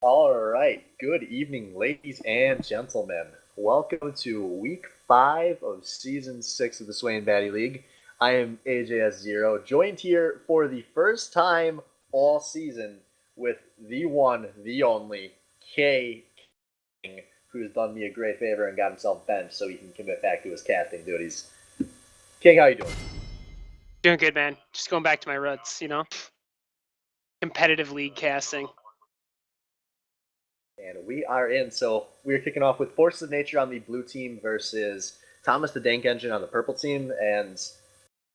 All right. Good evening, ladies and gentlemen. Welcome to week 5 of season 6 of the Swain Batty League. I am AJS0, joined here for the first time all season with the one, the only K King, who's done me a great favor and got himself benched so he can commit back to his casting duties. King, how you doing? Doing good, man. Just going back to my roots, competitive league casting. And we are in. So we're kicking off with Forces of Nature on the blue team versus Thomas the Dank Engine on the purple team. And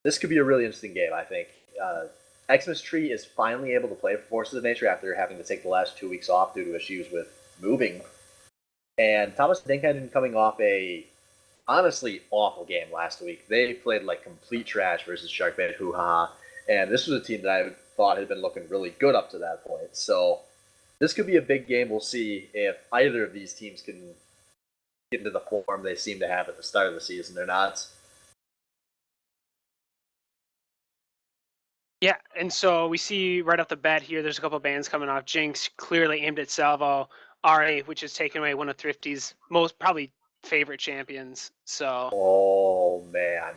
this could be a really interesting game, I think. Xmas Tree is finally able to play for Forces of Nature after having to take the last 2 weeks off due to issues with moving. And Thomas the Dank Engine coming off a honestly awful game last week. They played like complete trash versus Sharkbait Hoo Ha. And this was a team that I thought had been looking really good up to that point. So this could be a big game. We'll see if either of these teams can get into the form they seem to have at the start of the season or not. Yeah, and so we see right off the bat here, there's a couple of bans coming off. Jinx clearly aimed at Salvo. RA, which has taken away one of Thrifty's most probably favorite champions. So, Oh, man.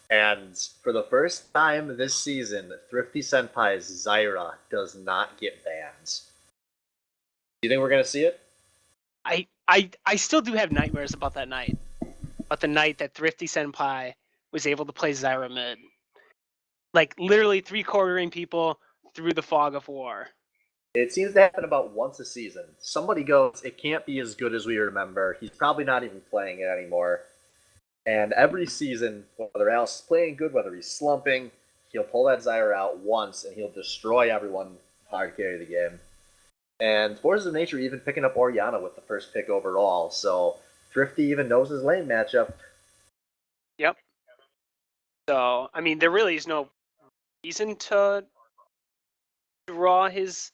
And for the first time this season, Thrifty Senpai's Zyra does not get bans. Do you think we're going to see it? I still do have nightmares about that night. About the night that Thrifty Senpai was able to play Zyra mid. Like, literally 3/4ing people through the fog of war. It seems to happen about once a season. Somebody goes, it can't be as good as we remember. He's probably not even playing it anymore. And every season, whether Alice is playing good, whether he's slumping, he'll pull that Zyra out once and he'll destroy everyone hard carry the game. And Forces of Nature even picking up Oriana with the first pick overall, so Thrifty even knows his lane matchup. Yep. So, I mean, there really is no reason to draw his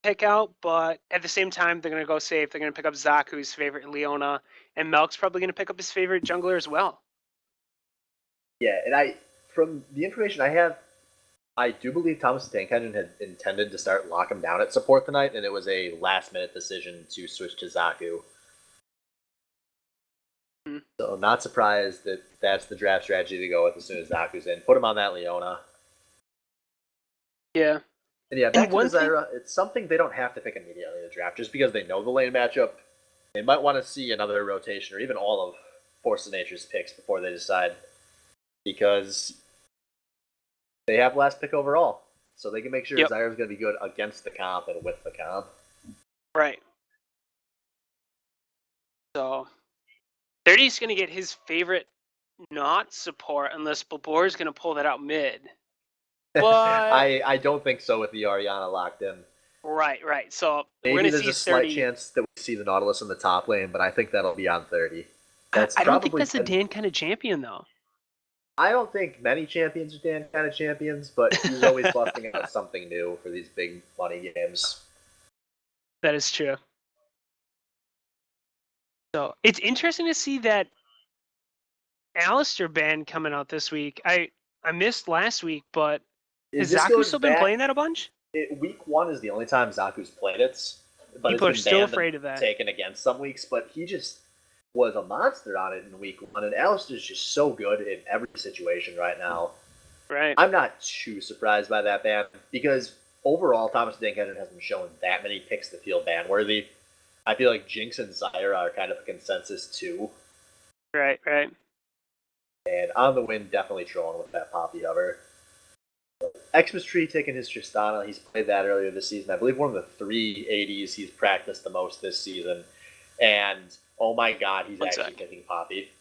pick out, but at the same time, they're going to go safe. They're going to pick up Zaku's favorite Leona, and Melk's probably going to pick up his favorite jungler as well. Yeah, and from the information I have, I do believe Thomas the Tank Engine had intended to start lock him down at support tonight, and it was a last-minute decision to switch to Zaku. Mm-hmm. So not surprised that that's the draft strategy to go with as soon as Zaku's in. Put him on that Leona. Yeah. And yeah, back to the Zyra, it's something they don't have to pick immediately in the draft, just because they know the lane matchup. They might want to see another rotation or even all of Force of Nature's picks before they decide, because they have last pick overall, so they can make sure Zyra's going to be good against the comp and with the comp. Right. So 30's going to get his favorite not support unless Babor is going to pull that out mid. But I don't think so with the Oriana locked in. Right. So maybe there's a slight chance that we see the Nautilus in the top lane, but I think that'll be on 30. I don't think that's a Dan kind of champion, though. I don't think many champions are Dan kind of champions, but he's always busting out something new for these big money games. That is true. So it's interesting to see that Alistair ban coming out this week. I missed last week, but has Zaku still been playing that a bunch? Week 1 is the only time Zaku's played it. But people are still afraid of that. Taken against some weeks, but he just was a monster on it in week 1, and Alistair's just so good in every situation right now. Right. I'm not too surprised by that ban, because overall, Thomas Dinkhead hasn't shown that many picks to feel ban-worthy. I feel like Jinx and Zyra are kind of a consensus, too. Right. And On the Wind definitely trolling with that Poppy Hover. Xmas Tree taking his Tristana. He's played that earlier this season. I believe one of the 3 ADs he's practiced the most this season. And, oh my god, he's actually picking Poppy.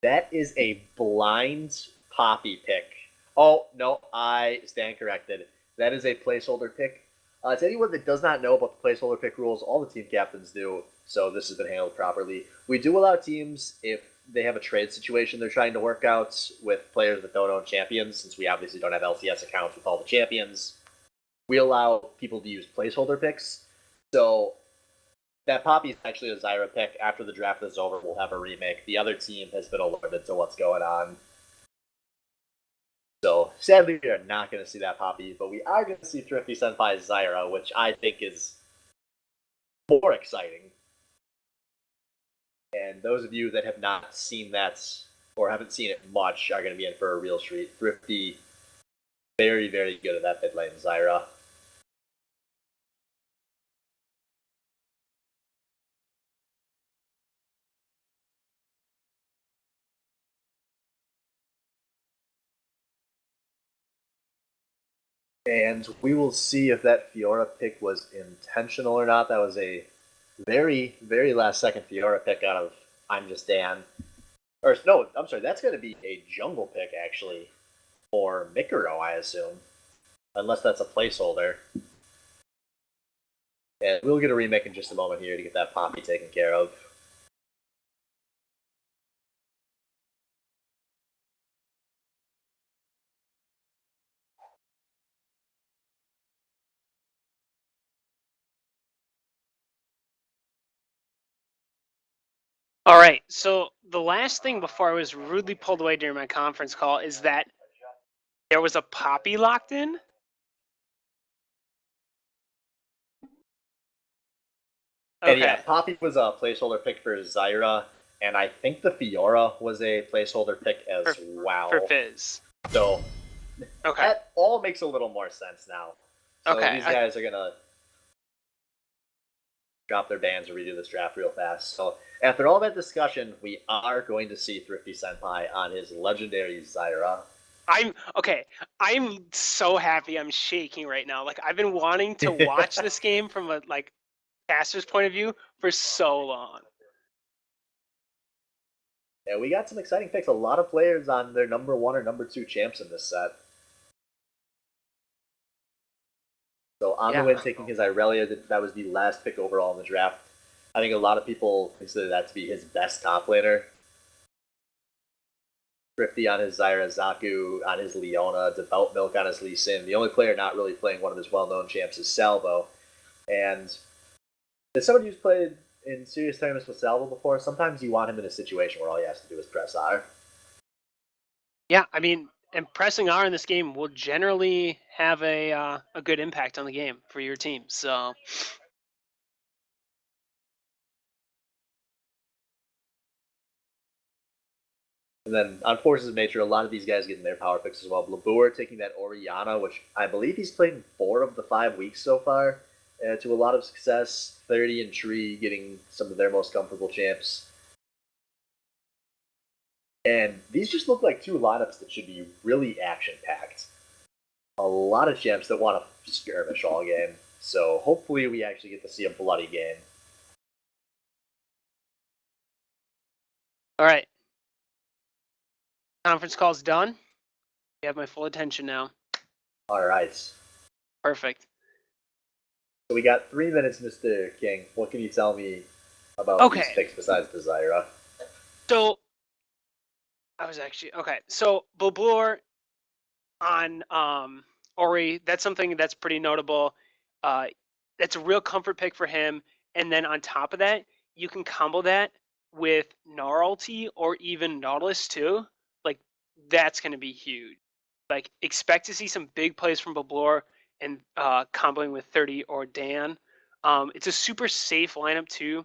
That is a blind Poppy pick. Oh, no, I stand corrected. That is a placeholder pick. To anyone that does not know about the placeholder pick rules, all the team captains do, so this has been handled properly. We do allow teams, if they have a trade situation they're trying to work out with players that don't own champions, since we obviously don't have LCS accounts with all the champions, we allow people to use placeholder picks. So that Poppy is actually a Zyra pick. After the draft is over, we'll have a remake. The other team has been alerted to what's going on. So sadly, we are not going to see that Poppy, but we are going to see Thrifty Senpai's Zyra, which I think is more exciting. And those of you that have not seen that or haven't seen it much are going to be in for a real treat. Thrifty, very, very good at that mid lane Zyra. And we will see if that Fiora pick was intentional or not. That was a very, very last second Fiora pick out of I'm Just Dan. Or, no, I'm sorry, that's going to be a jungle pick, actually, for Mikuro, I assume. Unless that's a placeholder. And we'll get a remake in just a moment here to get that Poppy taken care of. All right. So the last thing before I was rudely pulled away during my conference call is that there was a Poppy locked in. Okay. And yeah, Poppy was a placeholder pick for Zyra, and I think the Fiora was a placeholder pick as well. For Fizz. So okay, that all makes a little more sense now. So okay, these guys are gonna drop their bans and redo this draft real fast. So after all that discussion, we are going to see Thrifty Senpai on his legendary Zyra. I'm so happy. I'm shaking right now. Like I've been wanting to watch this game from a caster's point of view for so long. Yeah, we got some exciting picks. A lot of players on their number 1 or number 2 champs in this set. So on the win, taking his Irelia, that was the last pick overall in the draft. I think a lot of people consider that to be his best top laner. Thrifty on his Zyra, Zaku on his Leona, Devout Milk on his Lee Sin. The only player not really playing one of his well-known champs is Salvo. And as somebody who's played in serious tournaments with Salvo before, sometimes you want him in a situation where all he has to do is press R. Yeah, I mean, and pressing R in this game will generally have a good impact on the game for your team. So. And then on Forces of Nature, a lot of these guys getting their power picks as well. Blabur taking that Oriana, which I believe he's played in 4 of the 5 weeks so far, to a lot of success. 30 and Tree getting some of their most comfortable champs. And these just look like 2 lineups that should be really action-packed. A lot of champs that want to skirmish all game. So hopefully we actually get to see a bloody game. All right. Conference call's done. You have my full attention now. All right. Perfect. So we got 3 minutes, Mr. King. What can you tell me about these picks besides the Zyra? So I was actually okay. So Blabur on Ori, that's something that's pretty notable. That's a real comfort pick for him. And then on top of that, you can combo that with Gnarlty or even Nautilus too. Like that's going to be huge. Like expect to see some big plays from Blabur and comboing with 30 or Dan. It's a super safe lineup too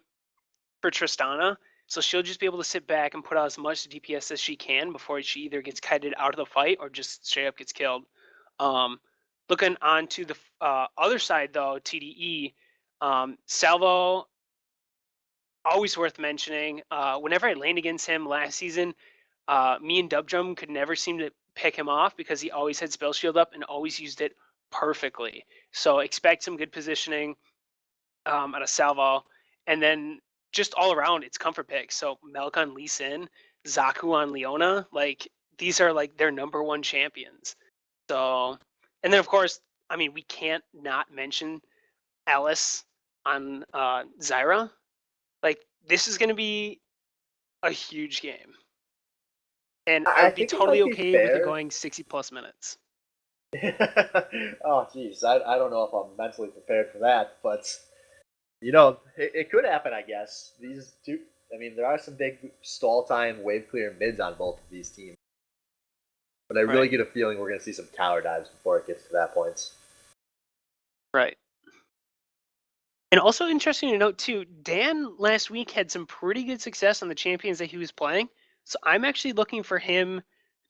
for Tristana. So she'll just be able to sit back and put out as much DPS as she can before she either gets kited out of the fight or just straight up gets killed. Looking on to the other side though, TDE, Salvo, always worth mentioning. Whenever I laned against him last season, me and Dubdrum could never seem to pick him off because he always had Spell Shield up and always used it perfectly. So expect some good positioning out of Salvo. And then just all around, it's comfort picks. So Melk on Lee Sin, Zaku on Leona, like these are like their number 1 champions. So, and then of course, I mean, we can't not mention Alice on Zyra. Like this is going to be a huge game. And I would be totally okay with it going 60 plus minutes. Oh, geez. I don't know if I'm mentally prepared for that, but, you know, it could happen, I guess. These two, I mean, there are some big stall time wave clear mids on both of these teams. But I really get a feeling we're going to see some tower dives before it gets to that point. Right. And also interesting to note too, Dan last week had some pretty good success on the champions that he was playing. So I'm actually looking for him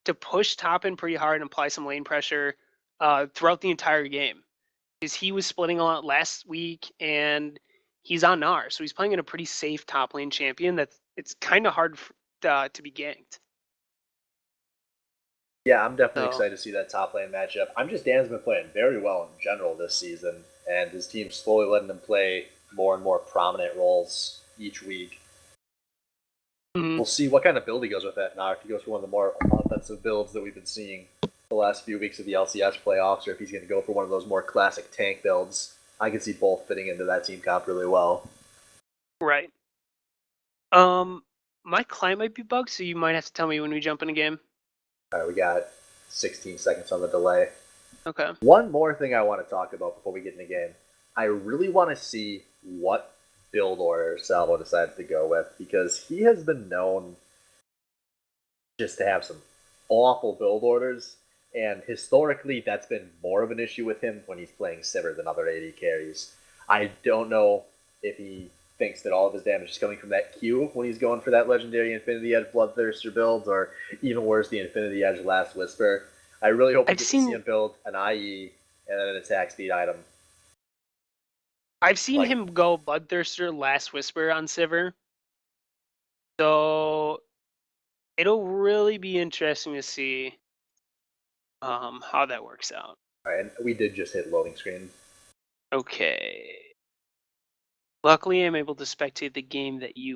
to push top in pretty hard and apply some lane pressure throughout the entire game. Because he was splitting a lot last week and he's on Gnar. So he's playing in a pretty safe top lane champion that's it's kind of hard to be ganked. Yeah, I'm definitely excited to see that top lane matchup. Dan's been playing very well in general this season, and his team's slowly letting him play more and more prominent roles each week. Mm-hmm. We'll see what kind of build he goes with that now. If he goes for one of the more offensive builds that we've been seeing the last few weeks of the LCS playoffs, or if he's going to go for one of those more classic tank builds. I can see both fitting into that team comp really well. Right. My client might be bugged, so you might have to tell me when we jump in a game. All right, we got 16 seconds on the delay. Okay. One more thing I want to talk about before we get in the game. I really want to see what build order Salvo decides to go with, because he has been known just to have some awful build orders, and historically that's been more of an issue with him when he's playing Sivir than other AD carries. I don't know if he thinks that all of his damage is coming from that Q when he's going for that legendary Infinity Edge Bloodthirster build, or even worse, the Infinity Edge Last Whisper. I really hope we get to see him build an IE and then an attack speed item. I've seen him go Bloodthirster Last Whisper on Sivir. So it'll really be interesting to see how that works out. All right, and we did just hit loading screen. Okay. Luckily, I'm able to spectate the game that you...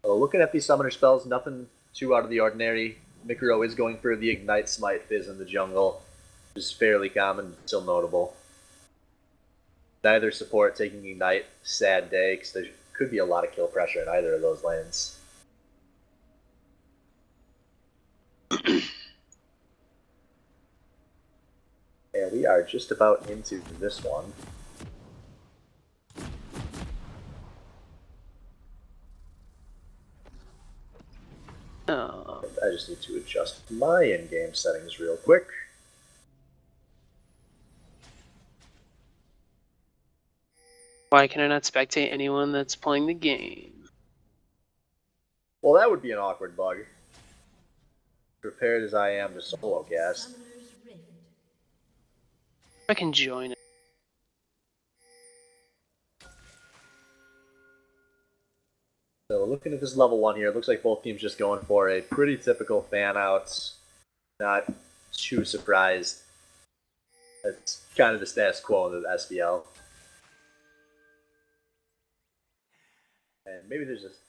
So looking at these summoner spells, nothing too out of the ordinary. Mikuro is going for the Ignite Smite Fizz in the jungle, which is fairly common, still notable. Neither support taking Ignite, sad day, because there could be a lot of kill pressure in either of those lanes. And we are just about into this one. Oh. I just need to adjust my in-game settings real quick. Why can I not spectate anyone that's playing the game? Well, that would be an awkward bug. Prepared as I am to solo cast. I can join it. So looking at this level 1 here, it looks like both teams just going for a pretty typical fan outs. Not too surprised. It's kind of the status quo in the SBL. And maybe there's just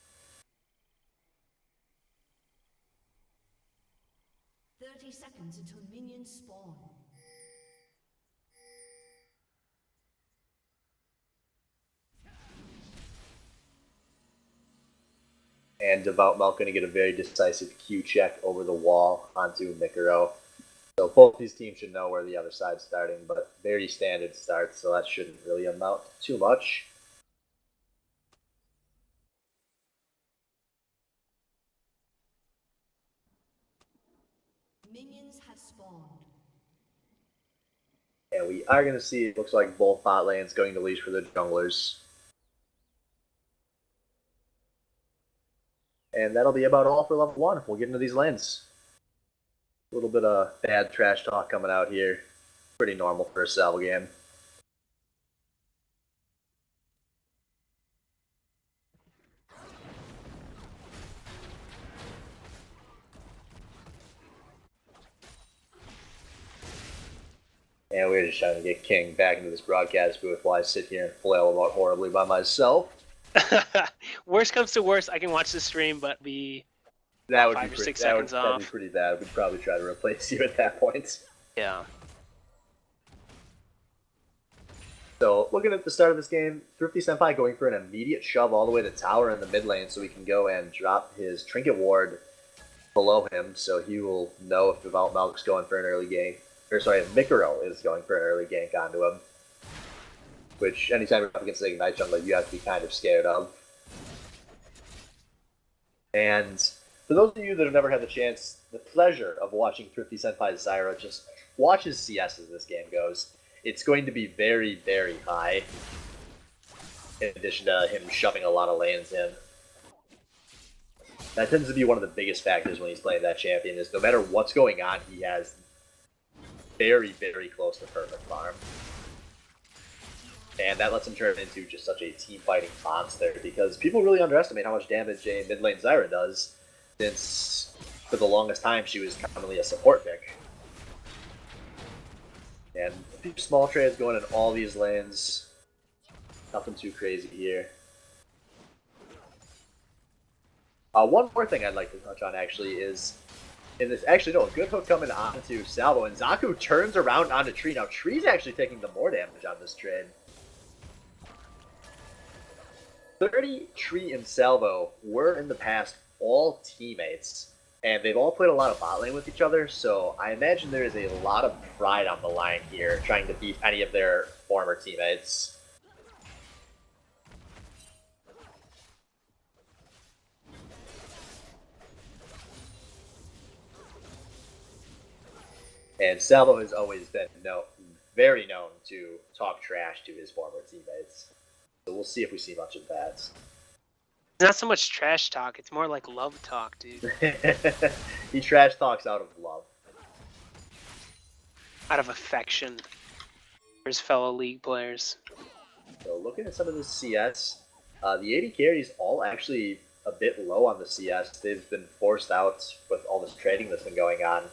30 seconds until minions spawn. and Devout Milk going to get a very decisive Q check over the wall onto Mikuro. So both these teams should know where the other side's starting, but very standard starts, so that shouldn't really amount to too much. Minions have spawned. And we are going to see, it looks like both bot lanes going to leash for the junglers. And that'll be about all for level 1. We'll get into these lanes. A little bit of bad trash talk coming out here. Pretty normal for a Salvo game. And we're just trying to get King back into this broadcast booth while I sit here and flail about horribly by myself. Worst comes to worst, I can watch the stream, but be that would 5 be or pretty, 6 seconds off. That'd be pretty bad. We'd probably try to replace you at that point. Yeah. So, looking at the start of this game, Thrifty Senpai going for an immediate shove all the way to tower in the mid lane so he can go and drop his Trinket Ward below him, so he will know if Devout Milk's going for an early gank. Or sorry, Mikuro is going for an early gank onto him. Which, anytime you're up against the Ignite jungler, you have to be kind of scared of. And for those of you that have never had the pleasure of watching Thrifty Senpai's Zyra, just watch his CS as this game goes. It's going to be very, very high, in addition to him shoving a lot of lanes in. That tends to be one of the biggest factors when he's playing that champion, is no matter what's going on, he has very, very close to perfect farm. And that lets him turn into just such a team-fighting monster, because people really underestimate how much damage a mid-lane Zyra does, since for the longest time she was commonly a support pick. And a few small trades going in all these lanes. Nothing too crazy here. One more thing I'd like to touch on actually is, in this, actually no, a good hook coming onto Salvo, and Zaku turns around onto Tree. Now Tree's actually taking the more damage on this trade. 30, Tree, and Salvo were in the past all teammates, and they've all played a lot of bot lane with each other, so I imagine there is a lot of pride on the line here, trying to beat any of their former teammates. And Salvo has always been very known to talk trash to his former teammates. So we'll see if we see much of that. It's not so much trash talk, it's more like love talk, dude. He trash talks out of love. Out of affection for his fellow League players. So looking at some of the CS, the AD carries all actually a bit low on the CS. They've been forced out with all this trading that's been going on,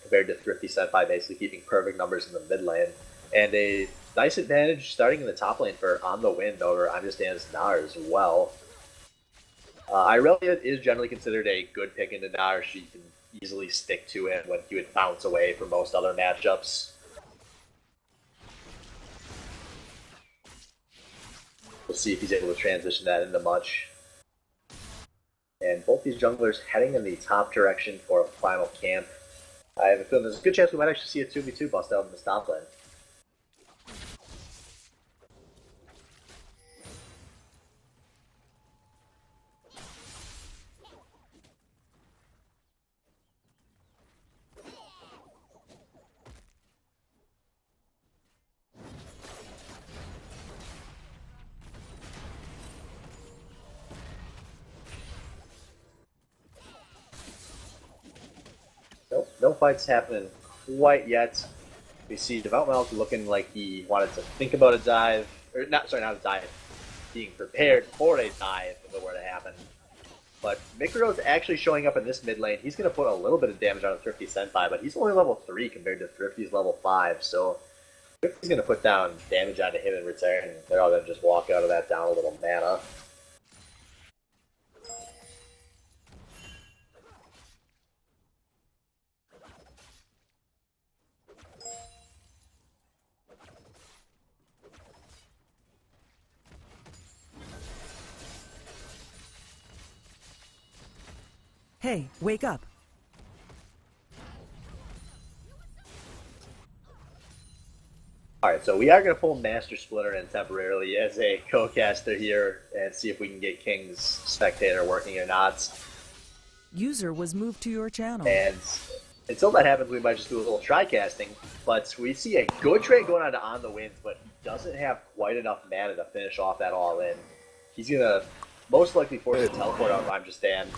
compared to Thrifty Senpai basically keeping perfect numbers in the mid lane. And a nice advantage starting in the top lane for On the Wind over Understands Gnar as well. Irelia is generally considered a good pick into Gnar. She can easily stick to him when he would bounce away from most other matchups. We'll see if he's able to transition that into much. And both these junglers heading in the top direction for a final camp. I have a feeling there's a good chance we might actually see a 2v2 bust out in this top lane. Nope, no fights happening quite yet. We see Devout Mouth looking like he wanted to think about a dive, or not a dive, being prepared for a dive if it were to happen. But Mikaro's actually showing up in this mid lane. He's going to put a little bit of damage on Thrifty Senpai, but he's only level 3 compared to Thrifty's level 5, so Thrifty's going to put down damage onto him in return, and they're all going to just walk out of that down a little mana. Hey, wake up. Alright, so we are going to pull Master Splinter in temporarily as a co-caster here and see if we can get King's Spectator working or not. User was moved to your channel. And until that happens, we might just do a little try-casting. But we see a good trade going on the Winds, but he doesn't have quite enough mana to finish off that all-in. He's going to most likely force a teleport out Rhyme to stand.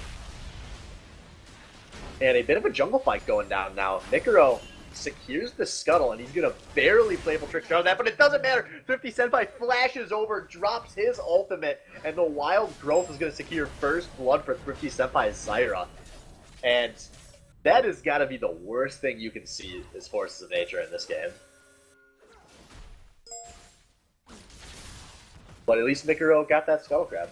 And a bit of a jungle fight going down now. Mikaro secures the scuttle, and he's going to barely playful trickster on that, but it doesn't matter. Thrifty Senpai flashes over, drops his ultimate, and the Wild Growth is going to secure first blood for Thrifty Senpai's Zyra. And that has got to be the worst thing you can see as forces of nature in this game. But at least Mikaro got that Scuttle Crab.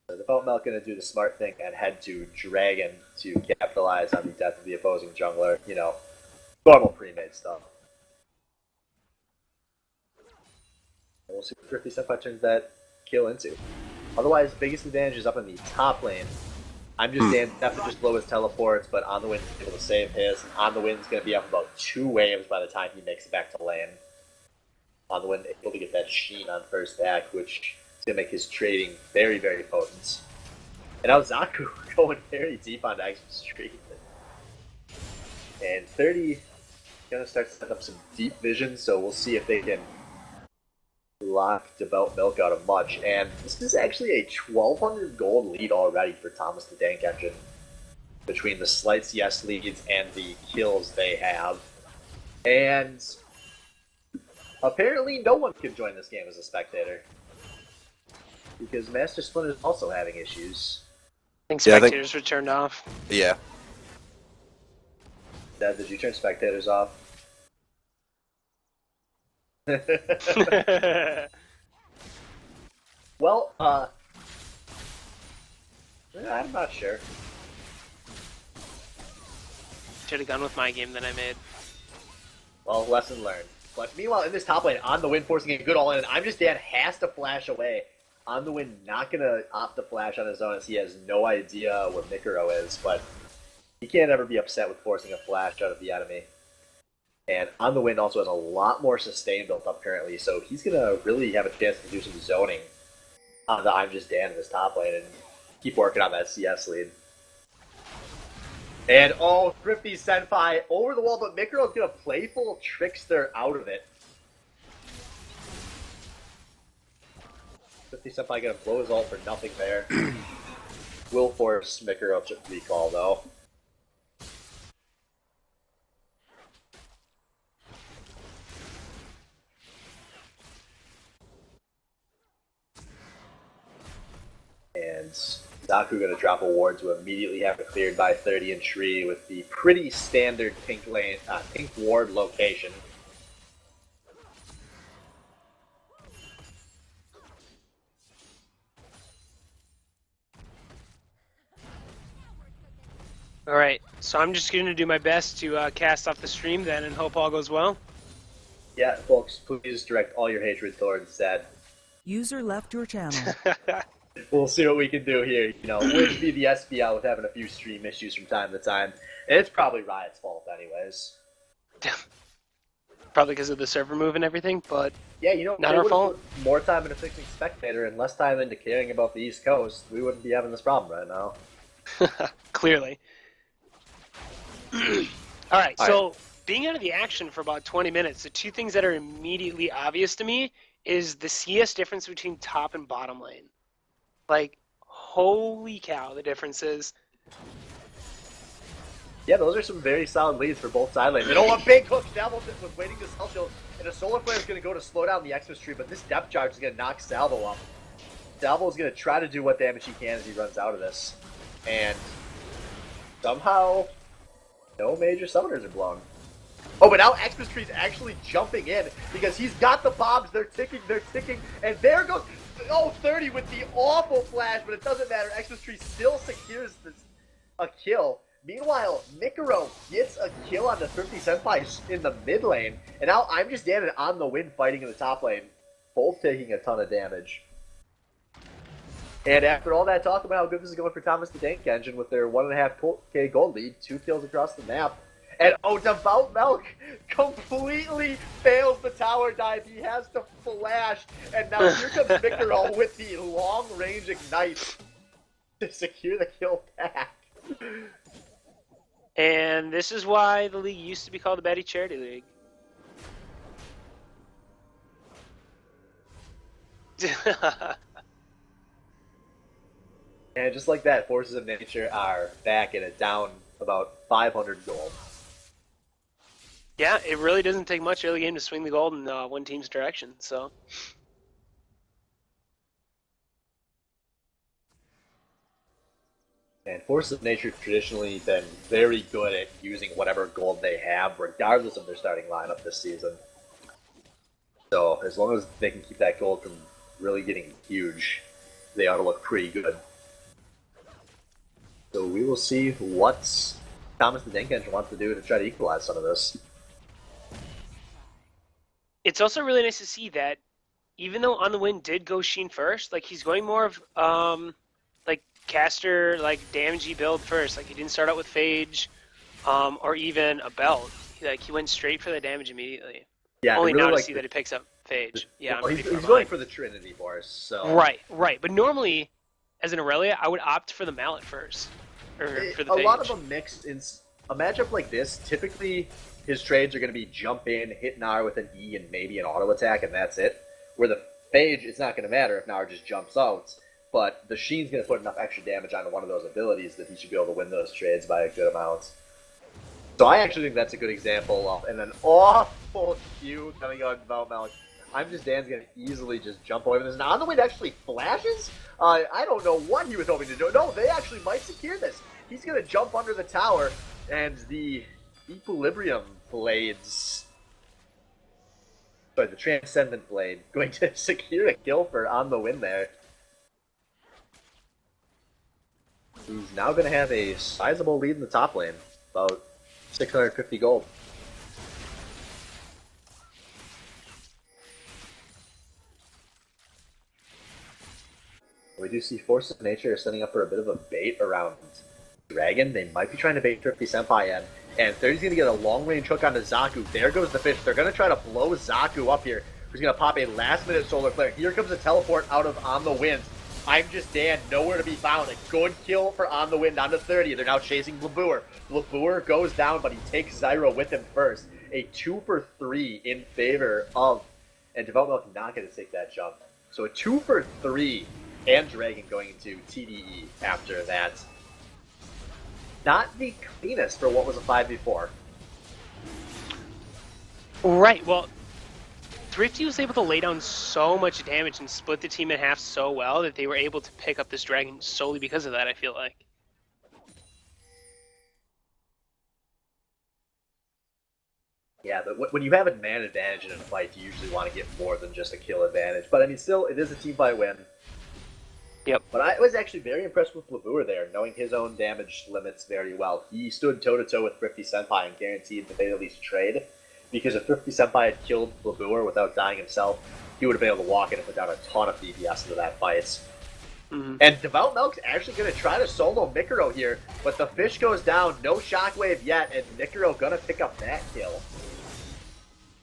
The Devout Mouth going to do the smart thing and head to Dragon to capitalize on the death of the opposing jungler. You know, normal pre-made stuff. And we'll see what Thrifty Senpai turns that kill into. Otherwise, biggest advantage is up in the top lane. I'm just damned have to just blow his teleports, but On the Wind is able to save his. And On the Wind's going to be up about 2 waves by the time he makes it back to lane. On the Wind able to get that sheen on first back, which to make his trading very, very potent. And now Zaku going very deep on Xmas Tree. And 30 gonna start setting up some deep vision, so we'll see if they can lock Devout Milk out of much. And this is actually a 1,200 gold lead already for Thomas the Tank Engine between the slight CS leads and the kills they have. And apparently no one can join this game as a spectator, because Master Splinter is also having issues. I think spectators were turned off. Yeah. Dad, did you turn spectators off? Well, I'm not sure. Should have gone with my game that I made. Well, lesson learned. But meanwhile, in this top lane, On the Wind forcing a good all-in, I'm just Dan has to flash away. On the Wind not gonna opt to flash on his own as he has no idea where Mikuro is, but he can't ever be upset with forcing a flash out of the enemy. And On the Wind also has a lot more sustain built up currently, so he's gonna really have a chance to do some zoning on the I'm Just Dan in this top lane and keep working on that CS lead. And oh, Thrifty Senpai over the wall, but Mikuro's gonna playful Trickster out of it. Thrifty Senpai gonna blow his ult for nothing there. Will force Mikuro to recall though. And Zaku gonna drop a ward to immediately have it cleared by 30 and Tree with the pretty standard pink lane, pink ward location. Alright, so I'm just going to do my best to cast off the stream then and hope all goes well. Yeah, folks, please direct all your hatred towards Zed. User left your channel. We'll see what we can do here. You know, would be the SBL with having a few stream issues from time to time. And it's probably Riot's fault anyways. Probably because of the server move and everything, but Yeah, you know, not they our would've fault. put more time into fixing Spectator and less time into caring about the East Coast, we wouldn't be having this problem right now. Clearly. Alright, so being out of the action for about 20 minutes, the two things that are immediately obvious to me is the CS difference between top and bottom lane. Like, holy cow, the differences. Yeah, those are some very solid leads for both side lanes. And oh, a big hook! Salvo was waiting to Cell Shield, and a Solar Flare is going to go to slow down the Xmas Tree, but this Depth Charge is going to knock Salvo up. Salvo is going to try to do what damage he can as he runs out of this. And somehow, no major summoners are blown. Oh, but now Xmas Tree is actually jumping in because he's got the bombs. They're ticking, and there goes... Oh, 30 with the awful flash, but it doesn't matter. Xmas Tree still secures a kill. Meanwhile, Mikuro gets a kill on the Thrifty Senpai in the mid lane, and now I'm Just Dan and On the Wind fighting in the top lane, both taking a ton of damage. And after all that talk about how good this is going for Thomas the Tank Engine with their 1.5k gold lead, 2 kills across the map, and oh, Devout Milk completely fails the tower dive. He has to flash, and now here comes Mikuro with the long-range ignite to secure the kill back. And this is why the league used to be called the Betty Charity League. And just like that, Forces of Nature are back at it, down about 500 gold. Yeah, it really doesn't take much early game to swing the gold in one team's direction, so... And Forces of Nature traditionally been very good at using whatever gold they have, regardless of their starting lineup this season. So as long as they can keep that gold from really getting huge, they ought to look pretty good. So we will see what Thomas the Tank Engine wants to do to try to equalize some of this. It's also really nice to see that even though On the Wind did go Sheen first, like he's going more of like caster, like damagey build first. Like he didn't start out with Phage or even a belt. He went straight for the damage immediately. Yeah, Only really now to like see that it picks up Phage. Yeah, Well, I'm he's pretty far going behind. for the Trinity Force, so... Right. But normally, as an Aurelia, I would opt for the Mallet first. Or for the A Phage. lot of them mixed in a matchup like this. Typically, his trades are going to be jump in, hit Nar with an E and maybe an auto attack, and that's it. Where the Phage, it's not going to matter if Nar just jumps out, but the Sheen's going to put enough extra damage onto one of those abilities that he should be able to win those trades by a good amount. So I actually think that's a good example of an awful Q coming out of Valmelic. I'm just Dan's going to easily just jump away from this. And on the wind actually flashes? I don't know what he was hoping to do. No, they actually might secure this. He's going to jump under the tower, and the Equilibrium Blades... Sorry, the Transcendent Blade going to secure a kill for On the Wind there. He's now going to have a sizable lead in the top lane. About 650 gold. We do see Force of Nature setting up for a bit of a bait around Dragon. They might be trying to bait Thrifty Senpai in. And 30's going to get a long-range hook onto Zaku. There goes the fish. They're going to try to blow Zaku up here. Who's going to pop a last-minute solar flare. Here comes a teleport out of On the Wind. I'm just Dan, nowhere to be found. A good kill for On the Wind onto 30. They're now chasing Blabur. Blabur goes down, but he takes Zyro with him first. A 2 for 3 in favor of... And Development not going to take that jump. So a 2 for 3 and Dragon going into TDE after that. Not the cleanest for what was a 5v4. Right, well, Thrifty was able to lay down so much damage and split the team in half so well that they were able to pick up this Dragon solely because of that, I feel like. Yeah, but when you have a man advantage in a fight, you usually want to get more than just a kill advantage. But I mean, still, it is a team fight win. Yep. But I was actually very impressed with Blabur there, knowing his own damage limits very well. He stood toe-to-toe with Thrifty Senpai and guaranteed that they'd at least trade. Because if Thrifty Senpai had killed Blabur without dying himself, he would have been able to walk in and put down a ton of DPS into that fight. Mm-hmm. And Devout Milk's actually going to try to solo Mikuro here, but the fish goes down, no shockwave yet, and Mikuro going to pick up that kill.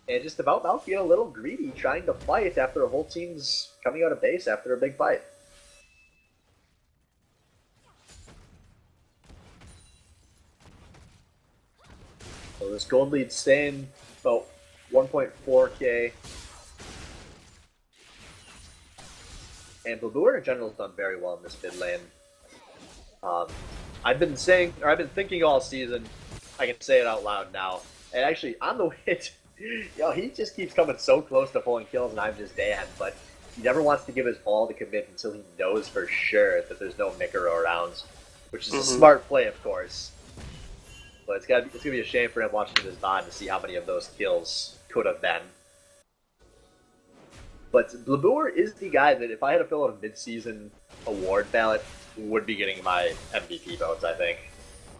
And just Devout Milk being a little greedy, trying to fight after a whole team's coming out of base after a big fight. So this gold lead staying about 1.4k. And Blabur in general has done very well in this mid lane. I've been thinking all season, I can say it out loud now. And actually, on the Wind, he just keeps coming so close to pulling kills, and I'm just Dan. But he never wants to give his all to commit until he knows for sure that there's no Mikuro around, which is a smart play, of course. But it's gonna be a shame for him watching this VOD to see how many of those kills could have been. But Blabur is the guy that if I had to fill out a mid-season award ballot, would be getting my MVP votes, I think.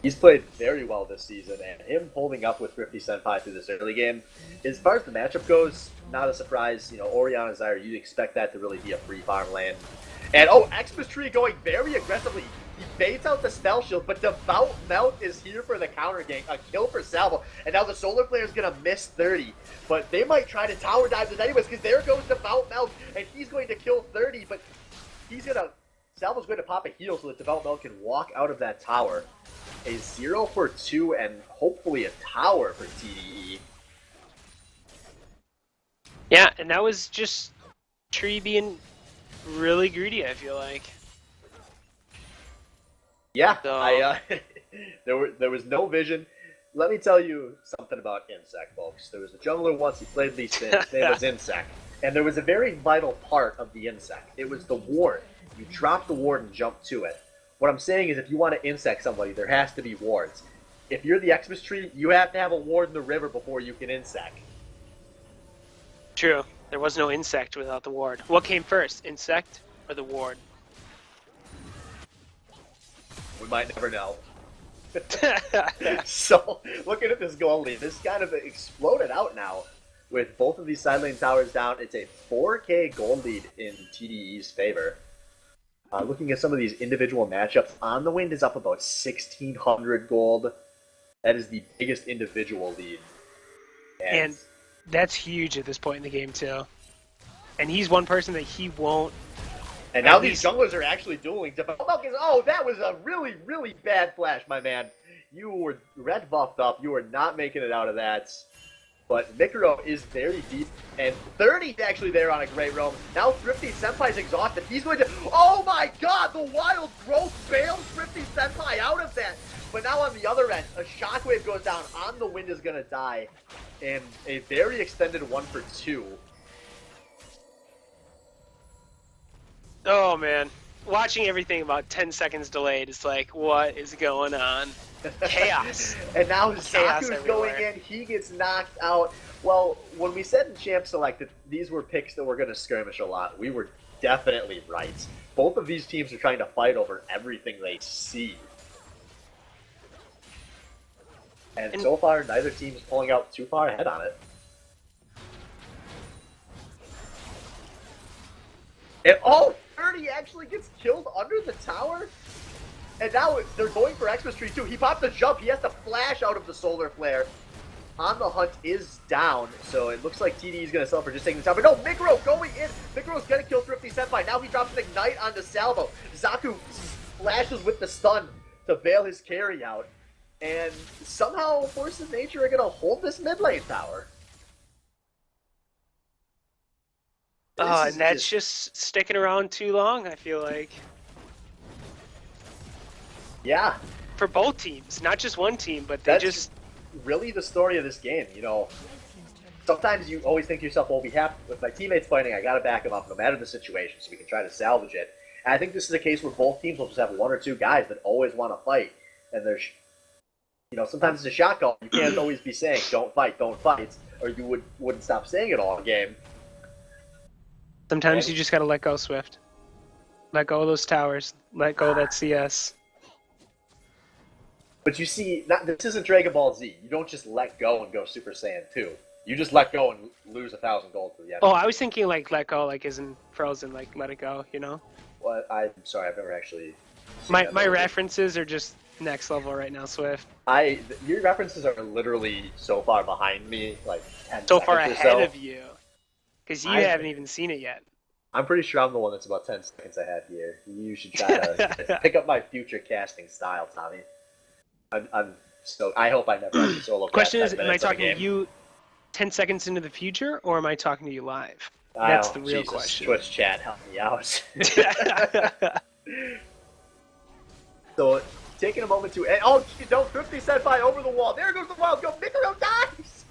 He's played very well this season, and him holding up with Thrifty Senpai through this early game, as far as the matchup goes, not a surprise. You know, Orianna and Zyra, you'd expect that to really be a free farm lane. And, Xmas Tree going very aggressively. He baits out the spell shield, but Devout Melt is here for the counter gank. A kill for Salvo. And now the Solar Flare is going to miss 30. But they might try to tower dive this anyways, because there goes Devout Melt, and he's going to kill 30, but he's going to... Salvo's going to pop a heal so that Devout Melt can walk out of that tower. A 0 for 2 and hopefully a tower for TDE. Yeah, and that was just Tree being really greedy, I feel like. Yeah, So... there was no vision. Let me tell you something about Insect, folks. There was a jungler once, he played these things. His name was Insect. And there was a very vital part of the Insect. It was the ward. You drop the ward and jump to it. What I'm saying is if you want to Insect somebody, there has to be wards. If you're the Xmas Tree, you have to have a ward in the river before you can Insect. True. There was no Insect without the ward. What came first, Insect or the ward? We might never know. So, looking at this goal lead, this kind of exploded out now. With both of these side lane towers down, it's a 4k gold lead in TDE's favor. Looking at some of these individual matchups, On the Wind is up about 1,600 gold. That is the biggest individual lead. And that's huge at this point in the game, too. and he's one person that he won't. And now At these least- junglers are actually dueling. Oh, that was a really, really bad flash, my man. You were red buffed up. You were not making it out of that. But Mikuro is very deep, and 30's actually there on a great roam. Now Thrifty Senpai's exhausted. He's going to... Oh my god, the wild growth bails Thrifty Senpai out of that. But now on the other end, a shockwave goes down. On the Wind is going to die. And a very extended 1-for-2. Oh man, watching everything about 10 seconds delayed is like, what is going on? Chaos. And now Chaos Zaku's going everywhere. in. He gets knocked out. Well, when we said in Champ Select that these were picks that were going to skirmish a lot, we were definitely right. Both of these teams are trying to fight over everything they see. And so far, neither team is pulling out too far ahead on it. And, oh, 30 actually gets killed under the tower? And now they're going for Xmas Tree too. He popped the jump. He has to flash out of the solar flare. On the Hunt is down, so it looks like TDE is going to sell for just taking the tower. But no, Mikuro going in. Mikuro's going to kill Thrifty Senpai. Now he drops an Ignite onto Salvo. Zaku flashes with the stun to bail his carry out. And somehow Forces of Nature are going to hold this mid lane tower. This is And that's just sticking around too long, I feel like. Yeah, For both teams, not just one team, but they that's just... really the story of this game. You know, sometimes you always think to yourself, well, with my teammates fighting, I got to back them up no matter the situation so we can try to salvage it. And I think this is a case where both teams will just have one or two guys that always want to fight. And there's, you know, sometimes it's a shot call. You can't always be saying, don't fight, or you wouldn't stop saying it all game. Sometimes you just gotta let go, Swift. Let go of those towers. Let go of that CS. But you see, this isn't Dragon Ball Z. You don't just let go and go Super Saiyan 2. You just let go and lose 1,000 gold for the end. Oh, I was thinking like let go, like isn't Frozen, like let it go, you know? Well, I'm sorry, I've never actually seen My that movie. references are just next level right now, Swift. Your references are literally so far behind me, like 10 So seconds far or ahead so. of you. Because you I- haven't even seen it yet. I'm pretty sure I'm the one that's about 10 seconds ahead here. You should try to pick up my future casting style, Tommy. I hope I never have to solo Question cast is, 10 am I minutes of a talking to game. you 10 seconds into the future, or am I talking to you live? That's the real Jesus, question. Twitch chat, help me out. So, taking a moment to... Oh, don't 50 Senpai over the wall. There goes the wild go. Mikuro dies!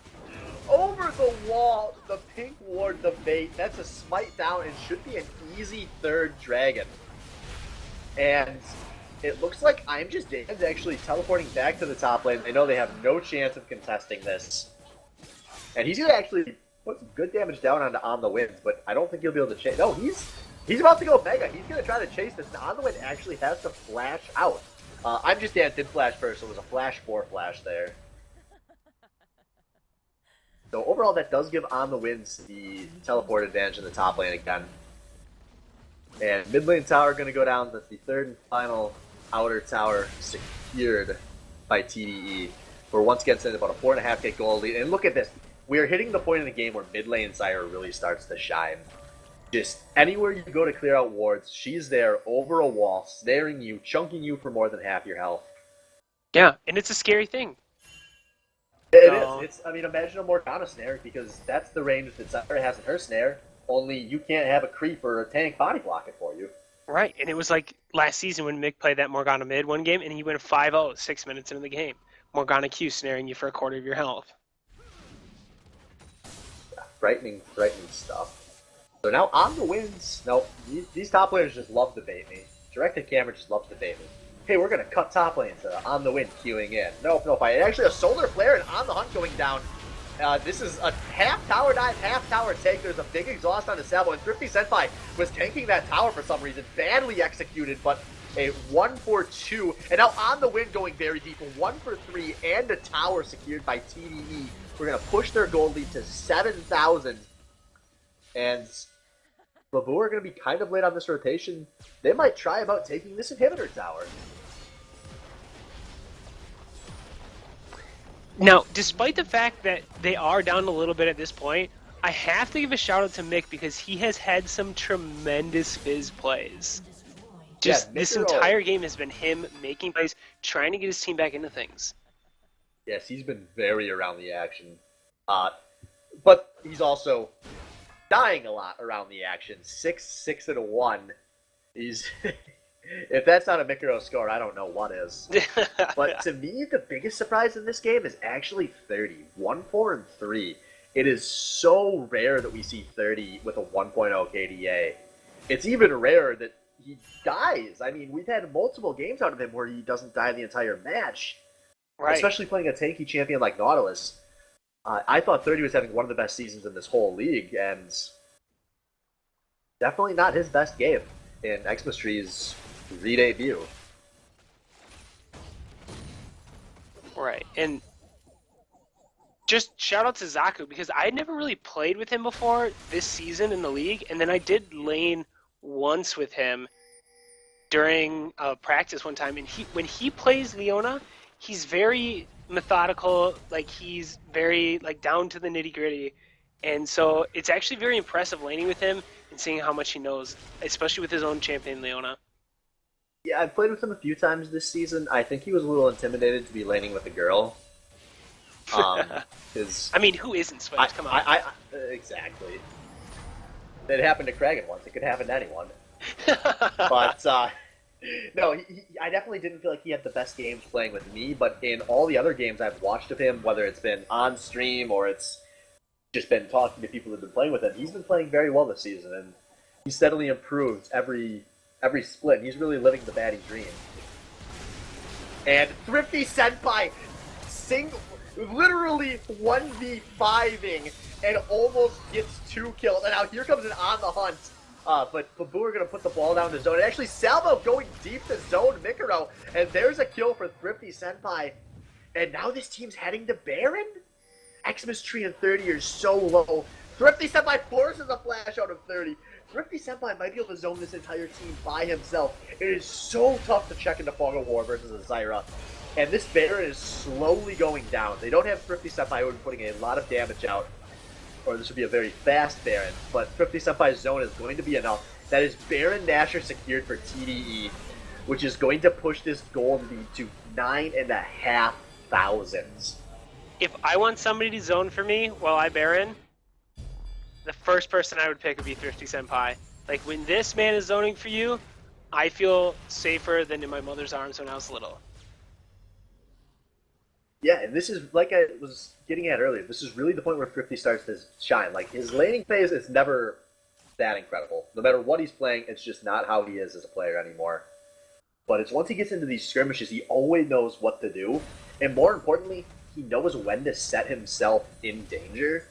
Over the wall, the pink ward, the bait. That's a smite down and should be an easy third dragon. And it looks like I'm Just Dan's actually teleporting back to the top lane. They know they have no chance of contesting this. And he's going to actually put some good damage down on the Winds, but I don't think he'll be able to chase. No, he's about to go Mega. He's going to try to chase this. And On the Wind actually has to flash out. I'm Just Dan did flash first, so it was a flash 4 flash there. So overall, that does give On the Winds the teleport advantage in the top lane again. And mid lane tower going to go down. That's the third and final outer tower secured by TDE. We're once again sitting about a 4.5k gold lead. And look at this. We are hitting the point in the game where mid lane Sire really starts to shine. Just anywhere you go to clear out wards, she's there over a wall, snaring you, chunking you for more than half your health. Yeah, and it's a scary thing. It No. is. I mean, imagine a Morgana snare, because that's the range that Sire has in her snare. Only you can't have a creep or a tank body block it for you. Right, and it was like last season when Mick played that Morgana mid one game, and he went 5-0 6 minutes into the game. Morgana Q snaring you for a quarter of your health. Frightening stuff. So now On the Winds. No, these top players just love to bait me. Directed Camera just loves to bait me. Hey, we're going to cut top lane to On the Wind queuing in. Nope. Actually, a Solar Flare and On the Hunt going down. This is a half tower dive, half tower take. There's a big exhaust on the Salvo, and Thrifty Senpai was tanking that tower for some reason. Badly executed, but a 1-for-2. And now On the Wind going very deep. A 1-for-3 and a tower secured by TDE. We're going to push their gold lead to 7,000. And Lavu are going to be kind of late on this rotation. They might try about taking this inhibitor tower. Now, despite the fact that they are down a little bit at this point, I have to give a shout out to Mick because he has had some tremendous Fizz plays. Just Yeah, this Mikuro- entire game has been him making plays, trying to get his team back into things. Yes, he's been very around the action. But he's also dying a lot around the action. 6-6-1. He's if that's not a Mikuro score, I don't know what is. But to me, the biggest surprise in this game is actually 30. 1-4-3. It is so rare that we see 30 with a 1.0 KDA. It's even rarer that he dies. I mean, we've had multiple games out of him where he doesn't die the entire match. Right. Especially playing a tanky champion like Nautilus. I thought 30 was having one of the best seasons in this whole league, and definitely not his best game in Xmas Tree's re-debut. Right. And just shout out to Zaku because I had never really played with him before this season in the league, and then I did lane once with him during practice one time, and when he plays Leona, he's very methodical, like he's very like down to the nitty-gritty, and so it's actually very impressive laning with him and seeing how much he knows, especially with his own champion Leona. Yeah, I've played with him a few times this season. I think he was a little intimidated to be laning with a girl. I mean, who isn't Swift? Come on. Exactly. It happened to Kragan once. It could happen to anyone. But no, I definitely didn't feel like he had the best games playing with me. But in all the other games I've watched of him, whether it's been on stream or it's just been talking to people who've been playing with him, he's been playing very well this season, and he's steadily improved every split. He's really living the baddie dream. And Thrifty Senpai literally 1v5ing and almost gets 2 kills. And now here comes an on the hunt. But Babu are going to put the ball down to zone. And actually, Salvo going deep to zone Mikuro. And there's a kill for Thrifty Senpai. And now this team's heading to Baron? Xmas Tree and 30 are so low. Thrifty Senpai forces a flash out of 30. Thrifty Senpai might be able to zone this entire team by himself. It is so tough to check into Fog of War versus a Zyra. And this Baron is slowly going down. They don't have Thrifty Senpai who would be putting a lot of damage out, or this would be a very fast Baron, but Thrifty Senpai's zone is going to be enough. That is Baron Nashor secured for TDE, which is going to push this gold lead to 9,500. If I want somebody to zone for me while I Baron, the first person I would pick would be Thrifty Senpai. Like, when this man is zoning for you, I feel safer than in my mother's arms when I was little. Yeah, and this is, like I was getting at earlier, this is really the point where Thrifty starts to shine. Like, his laning phase is never that incredible. No matter what he's playing, it's just not how he is as a player anymore. But it's once he gets into these skirmishes, he always knows what to do. And more importantly, he knows when to set himself in danger.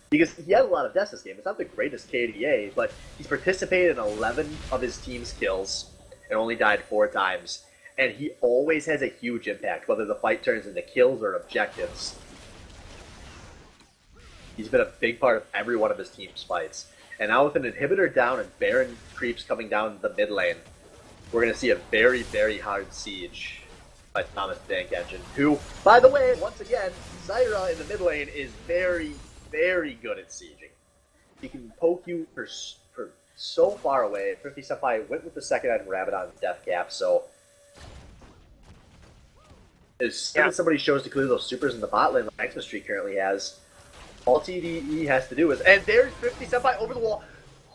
Because he had a lot of deaths this game. It's not the greatest KDA, but he's participated in 11 of his team's kills and only died 4 times. And he always has a huge impact, whether the fight turns into kills or objectives. He's been a big part of every one of his team's fights. And now with an inhibitor down and Baron creeps coming down the mid lane, we're going to see a very, very hard siege by Thomas the Tank Engine, who, by the way, once again, Zyra in the mid lane is very, very good at sieging. He can poke you for so far away. 50 Senpai went with the second item Rabbit on Death Cap, so as soon as somebody shows to clear those supers in the bot lane like Xmas Tree currently has, all TDE has to do is, and there's 50 Senpai over the wall,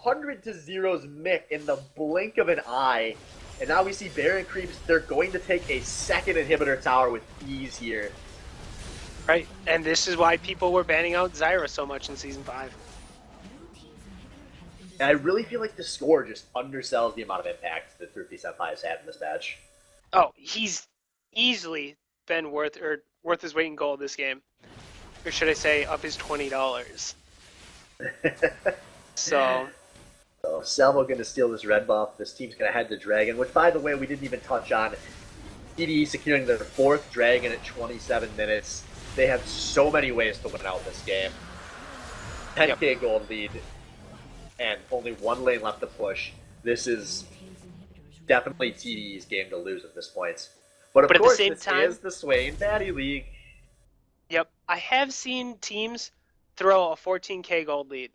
100 to 0's Mick in the blink of an eye. And now we see Baron creeps. They're going to take a second inhibitor tower with ease here. Right, and this is why people were banning out Zyra so much in Season 5. And I really feel like the score just undersells the amount of impact that Thrifty Senpai has had in this match. Oh, he's easily been worth his weight in gold this game. Or should I say, up his $20. So Salvo going to steal this red buff. This team's going to head to Dragon, which, by the way, we didn't even touch on. TDE securing their 4th Dragon at 27 minutes. They have so many ways to win out this game. 10k gold lead, and only 1 lane left to push. This is definitely TDE's game to lose at this point. But of course, this is the Swain Baddie League. Yep, I have seen teams throw a 14k gold lead.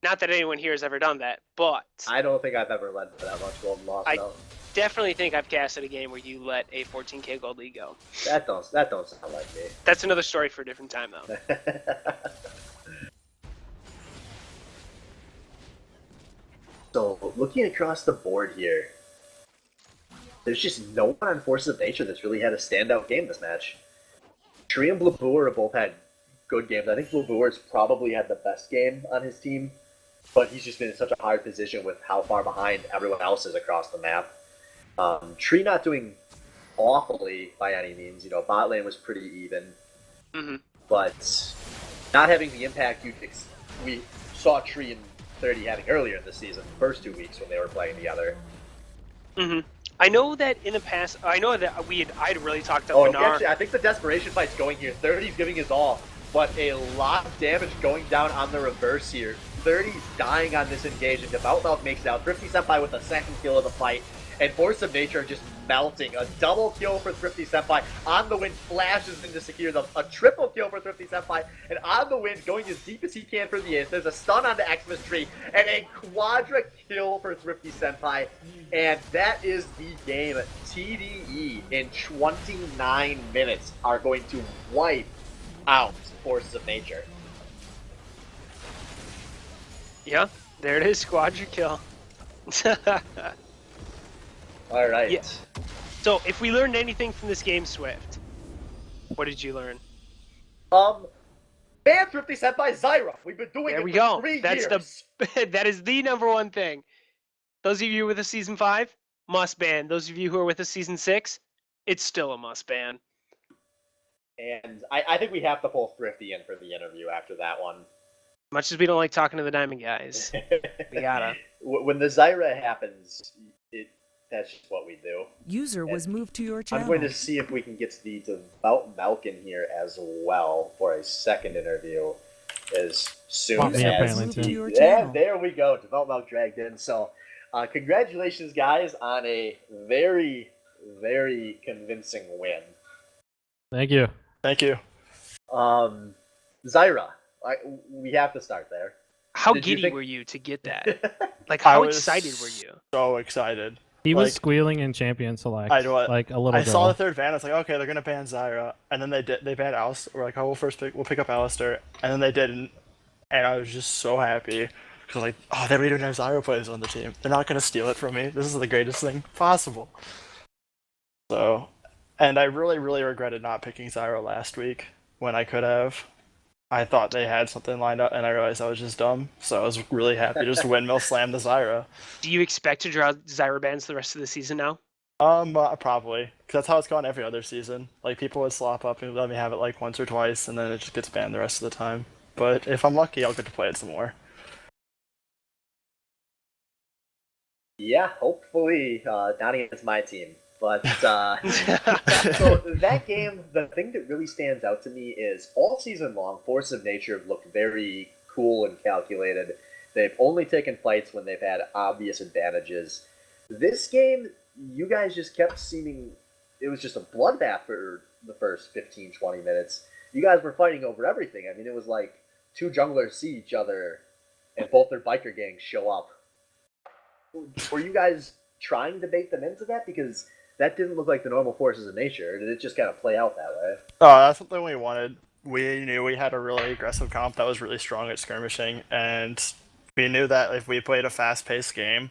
Not that anyone here has ever done that, but I don't think I've ever led for that much gold and lost. No. definitely think I've casted a game where you let a 14k gold lead go. That don't sound like me. That's another story for a different time, though. So, looking across the board here, there's just no one on Forces of Nature that's really had a standout game this match. Tree and Blue Boer both had good games. I think Blue Boer's probably had the best game on his team, but he's just been in such a hard position with how far behind everyone else is across the map. Tree not doing awfully by any means. You know, bot lane was pretty even, but not having the impact we saw Tree and 30 having earlier in the season, the first 2 weeks when they were playing together. I know that in the past, I'd really talked up Benar. Actually, I think the desperation fight's going here. 30's giving his all, but a lot of damage going down on the reverse here. 30's dying on this engage, and Devout Mouth makes it out. Thrifty Senpai with the second kill of the fight, and Force of Nature just melting. A double kill for Thrifty Senpai. On the wind, flashes in to secure them. A triple kill for Thrifty Senpai, and on the wind, going as deep as he can for the ace. There's a stun on the Xmas Tree, and a quadra kill for Thrifty Senpai. And that is the game. TDE in 29 minutes are going to wipe out Forces of Nature. Yeah, there it is, quadra kill. All right. Yeah. So, if we learned anything from this game, Swift, what did you learn? Ban Thrifty Senpai Zyra. We've been doing There it we for go. 3 That's years. that is the number one thing. Those of you with a season 5, must ban. Those of you who are with a season 6, it's still a must ban. And I think we have to pull Thrifty in for the interview after that one. Much as we don't like talking to the Diamond guys, we gotta. When the Zyra happens, that's just what we do. User was moved to your channel. I'm going to see if we can get the Devout Malkin here as well for a second interview as soon Want me as... apparently Moved to too. your Yeah, channel. there we go. Devout Malk dragged in. So, congratulations, guys, on a very, very convincing win. Thank you. Thank you. Zyra, we have to start there. How Did you giddy think- were you to get that? Like, I how was excited were you? So excited. He was Like, squealing in champion select, I know it. like a little I girl. saw the third ban. I was like, okay, they're gonna ban Zyra, and then they banned Alistair. We're like, oh, we'll pick up Alistair, and then they didn't, and I was just so happy because like, oh, they don't even have Zyra players on the team. They're not gonna steal it from me. This is the greatest thing possible. So, and I really, really regretted not picking Zyra last week when I could have. I thought they had something lined up, and I realized I was just dumb. So I was really happy to just windmill slam the Zyra. Do you expect to draw Zyra bans the rest of the season now? Probably, because that's how it's gone every other season. Like, people would slop up and let me have it like once or twice, and then it just gets banned the rest of the time. But if I'm lucky, I'll get to play it some more. Yeah, hopefully not against my team. But so that game, the thing that really stands out to me is all season long, Force of Nature have looked very cool and calculated. They've only taken fights when they've had obvious advantages. This game, you guys just kept seeming, it was just a bloodbath for the first 15, 20 minutes. You guys were fighting over everything. I mean, it was like 2 junglers see each other and both their biker gangs show up. Were you guys trying to bait them into that? Because that didn't look like the normal Forces of Nature. Or did it just kind of play out that way? Oh, that's something we wanted. We knew we had a really aggressive comp that was really strong at skirmishing, and we knew that if we played a fast-paced game,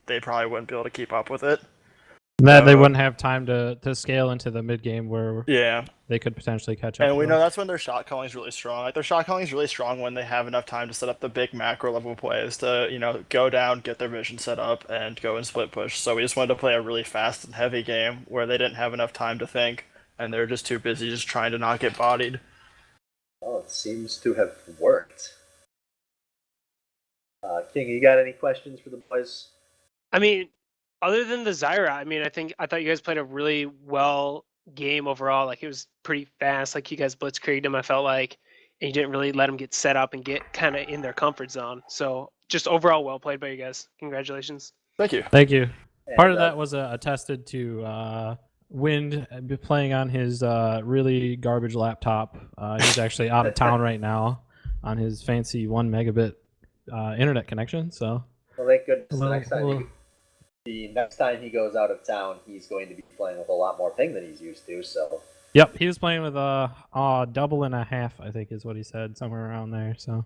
they probably wouldn't be able to keep up with it. That they wouldn't have time to scale into the mid game where Yeah, they could potentially catch up. and we to know us. that's when their shot calling is really strong. Like, their shot calling is really strong when they have enough time to set up the big macro level plays to, go down, get their vision set up, and go and split push. So we just wanted to play a really fast and heavy game where they didn't have enough time to think, and they're just too busy just trying to not get bodied. Oh, it seems to have worked. King, you got any questions for the boys? I mean, other than the Zyra, I thought you guys played a really well game overall. Like, it was pretty fast. Like, you guys blitzkrieged them, I felt like, and you didn't really let them get set up and get kind of in their comfort zone. So, just overall well played by you guys. Congratulations. Thank you. Thank you. Part of And, that was attested to Wind playing on his really garbage laptop. He's actually out of town right now. on his fancy 1 megabit internet connection. So Well, thank goodness. a little, The next time he goes out of town, he's going to be playing with a lot more ping than he's used to. So. Yep, he was playing with a double and a half, I think is what he said, somewhere around there. So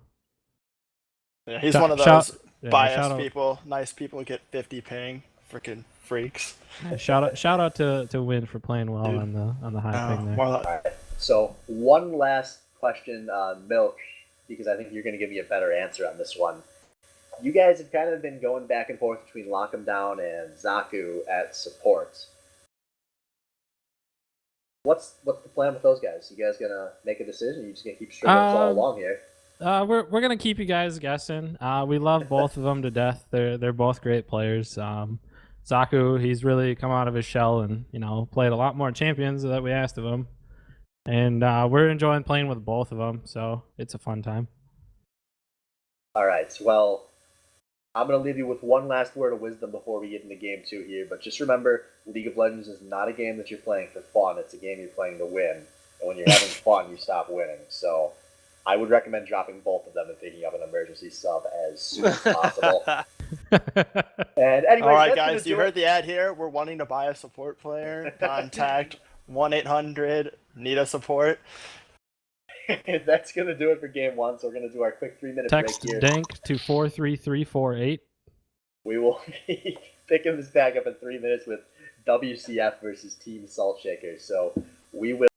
Yeah, he's one of those biased shout people. Nice people get 50 ping. Freaking freaks. shout out to Win for playing well on the high ping there. More like, All right. So one last question, Milk, because I think you're going to give me a better answer on this one. You guys have kind of been going back and forth between Lock 'em Down and Zaku at support. What's the plan with those guys? You guys gonna make a decision? You just gonna keep stringing us all along here? We're gonna keep you guys guessing. We love both of them to death. They're both great players. Zaku, he's really come out of his shell and played a lot more champions that we asked of him, and we're enjoying playing with both of them. So it's a fun time. All right. Well, I'm gonna leave you with one last word of wisdom before we get into game 2 here. But just remember, League of Legends is not a game that you're playing for fun. It's a game you're playing to win. And when you're having fun, you stop winning. So I would recommend dropping both of them and picking up an emergency sub as soon as possible. And anyway, all right, guys, you heard the ad here. We're wanting to buy a support player. Contact 1-800 need a support. That's gonna do it for game 1. So we're gonna do our quick 3-minute Text break here. DANK to 43348. We will be picking this back up in 3 minutes with WCF versus Team Salt Shaker. So we will.